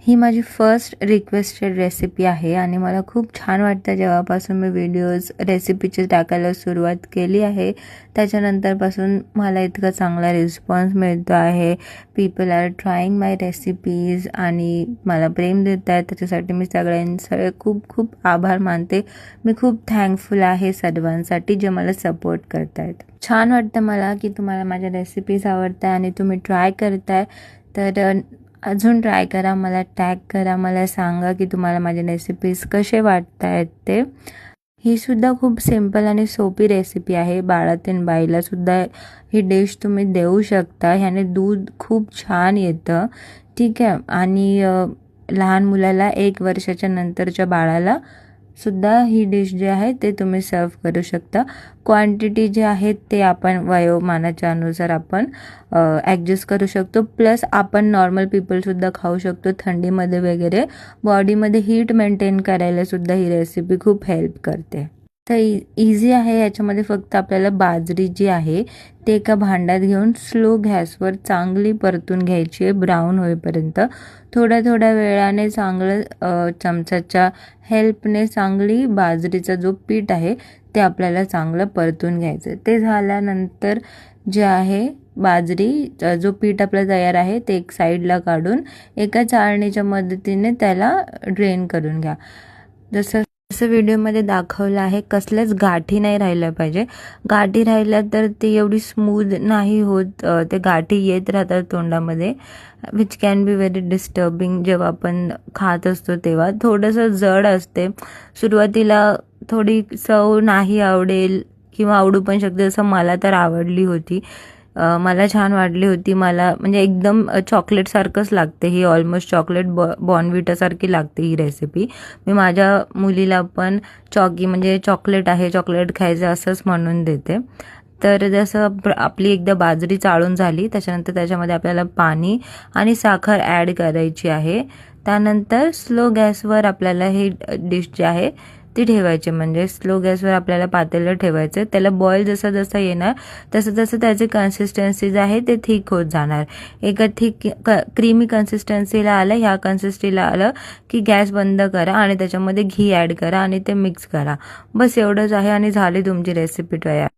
ही माझी first requested recipe आहे आणि मला खूप छान वाटतं जेव्हापासून मी व्हिडिओज रेसिपीचे टाकायला सुरुवात केली आहे त्याच्यानंतरपासून मला इतका चांगला रिस्पॉन्स मिळतो आहे. पीपल आर ट्राईंग माय रेसिपीज आणि मला प्रेम देत आहेत. त्याच्यासाठी मी सगळ्यांचे खूप खूप आभार मानते. मी खूप थँकफुल आहे सर्वांसाठी जे मला सपोर्ट करत आहेत. छान वाटतं मला की तुम्हाला माझ्या रेसिपीज आवडत आहे आणि तुम्ही ट्राय करताय. तर अजून ट्राय करा, मला टॅग करा, मला सांगा की तुम्हाला माझे रेसिपीज कसे वाटत आहेत ते. ही सुद्धा खूप सिंपल आणि सोपी रेसिपी आहे. बाळातीन बाईलासुद्धा ही डिश तुम्ही देऊ शकता. ह्याने दूध खूप छान येतं, ठीक आहे. आणि लहान मुलाला 1 वर्षाच्या नंतरच्या बाळाला सुद्धा ही डिश जी आहे ते तुम्ही सर्व करू शकता. क्वांटिटी जी आहे ते आपण वयोमानाच्या अनुसार आपण ॲडजस्ट करू शकतो. प्लस आपण नॉर्मल पीपलसुद्धा खाऊ शकतो. थंडीमध्ये वगैरे बॉडीमध्ये हीट मेंटेन करायला सुद्धा ही रेसिपी खूप हेल्प करते. तर इझी आहे. याच्यामध्ये फक्त आपल्याला बाजरी जी आहे ते एका भांड्यात घेऊन स्लो गॅसवर चांगली परतून घ्यायची आहे ब्राऊन होईपर्यंत. थोड्या थोड्या वेळाने चांगलं चमच्याच्या हेल्पने चांगली बाजरीचा जो पीठ आहे ते आपल्याला चांगलं परतून घ्यायचं. ते झाल्यानंतर जे आहे बाजरी जो पीठ आपलं तयार आहे ते एक साईडला काढून एका चाळणीच्या मदतीने त्याला ड्रेन करून घ्या. जसं व्हिडिओमध्ये दाखवलं आहे, कसल्याच गाठी नाही राहिल्या पाहिजे. गाठी राहिल्या तर ते एवढी स्मूथ नाही होत. ते गाठी येत राहतात तोंडामध्ये, which can be very disturbing. जेव्हा आपण खात असतो तेव्हा थोडंसं जड असते. सुरुवातीला थोडी चव नाही आवडेल किंवा आवडू पण शकते. जसं मला तर आवडली होती, मला छान वाटली होती. मला म्हणजे एकदम चॉकलेटसारखंच लागते ही, ऑलमोस्ट चॉकलेट बॉर्नव्हिटासारखी लागते ही रेसिपी. मी माझ्या मुलीला पण म्हणजे चॉकलेट आहे, चॉकलेट खायचं असंच म्हणून देते. तर जसं आपली एकदा बाजरी चाळून झाली त्याच्यानंतर त्याच्यामध्ये आपल्याला पाणी आणि साखर ॲड करायची आहे. त्यानंतर स्लो गॅसवर आपल्याला ही डिश जी आहे ती ठेवायची. म्हणजे स्लो गॅसवर आपल्याला पातेलं ठेवायचं. त्याला बॉईल जसं जसं येणार तसं तसं त्याची कन्सिस्टन्सी जे आहे ते थिक होत जाणार. एका थिक क्रीमी कन्सिस्टन्सीला आलं, ह्या कन्सिस्टन्सीला आलं की गॅस बंद करा आणि त्याच्यामध्ये घी ॲड करा आणि ते मिक्स करा. बस एवढंच आहे आणि झाली तुमची रेसिपी तयार.